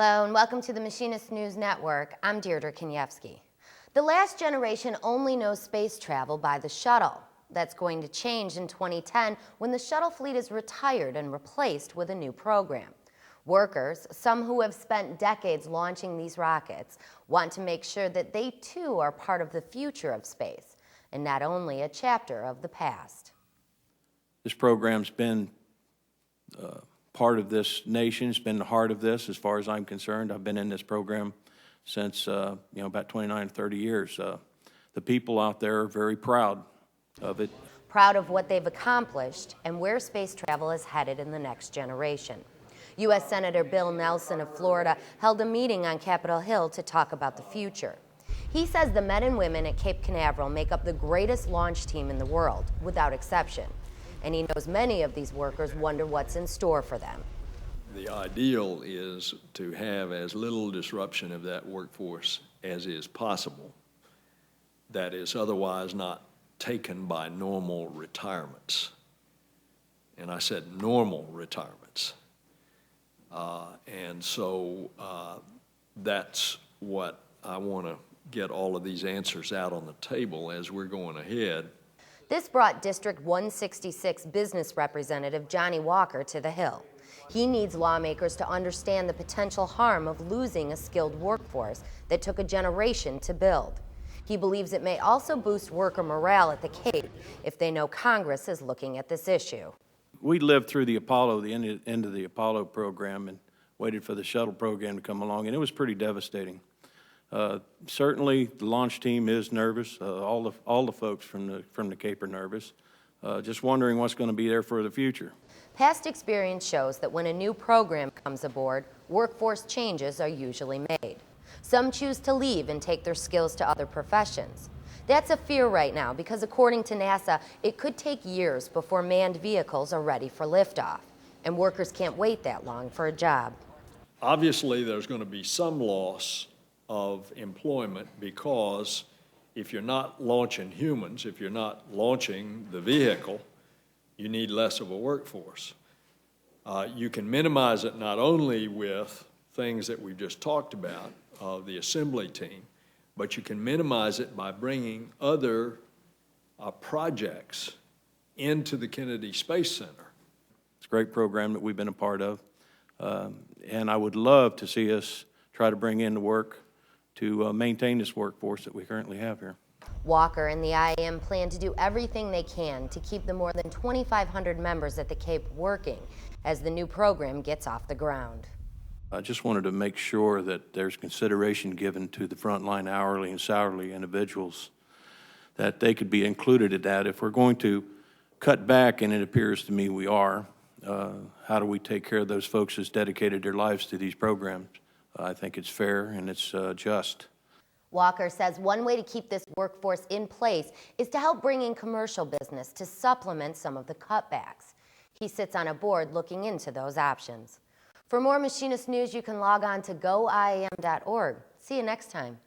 Hello and welcome to the Machinist News Network. I'm Deirdre Kaniewski. The last generation only knows space travel by the shuttle. That's going to change in 2010 when the shuttle fleet is retired and replaced with a new program. Workers, some who have spent decades launching these rockets, want to make sure that they too are part of the future of space and not only a chapter of the past. This program's been part of this nation. It's been the heart of this as far as I'm concerned. I've been in this program since about 29, 30 years. The people out there are very proud of it. Proud of what they've accomplished and where space travel is headed in the next generation. U.S. Senator Bill Nelson of Florida held a meeting on Capitol Hill to talk about the future. He says the men and women at Cape Canaveral make up the greatest launch team in the world, without exception. And he knows many of these workers wonder what's in store for them. The ideal is to have as little disruption of that workforce as is possible that is otherwise not taken by normal retirements. And I said normal retirements. And so that's what I want to get all of these answers out on the table as we're going ahead. This brought District 166 business representative Johnny Walker to the Hill. He needs lawmakers to understand the potential harm of losing a skilled workforce that took a generation to build. He believes it may also boost worker morale at the Cape if they know Congress is looking at this issue. We lived through the end of the Apollo program and waited for the shuttle program to come along, and it was pretty devastating. Certainly, the launch team is nervous. All the folks from the Cape are nervous. Just wondering what's going to be there for the future. Past experience shows that when a new program comes aboard, workforce changes are usually made. Some choose to leave and take their skills to other professions. That's a fear right now because according to NASA, it could take years before manned vehicles are ready for liftoff, and workers can't wait that long for a job. Obviously, there's going to be some loss of employment because if you're not launching humans, if you're not launching the vehicle, you need less of a workforce. You can minimize it not only with things that we've just talked about, the assembly team, but you can minimize it by bringing other projects into the Kennedy Space Center. It's a great program that we've been a part of, and I would love to see us try to bring in the work to maintain this workforce that we currently have here. Walker and the IAM plan to do everything they can to keep the more than 2,500 members at the Cape working as the new program gets off the ground. I just wanted to make sure that there's consideration given to the frontline hourly and salary individuals, that they could be included in that. If we're going to cut back, and it appears to me we are, how do we take care of those folks who's dedicated their lives to these programs? I think it's fair and it's just. Walker says one way to keep this workforce in place is to help bring in commercial business to supplement some of the cutbacks. He sits on a board looking into those options. For more Machinist news, you can log on to goiam.org. See you next time.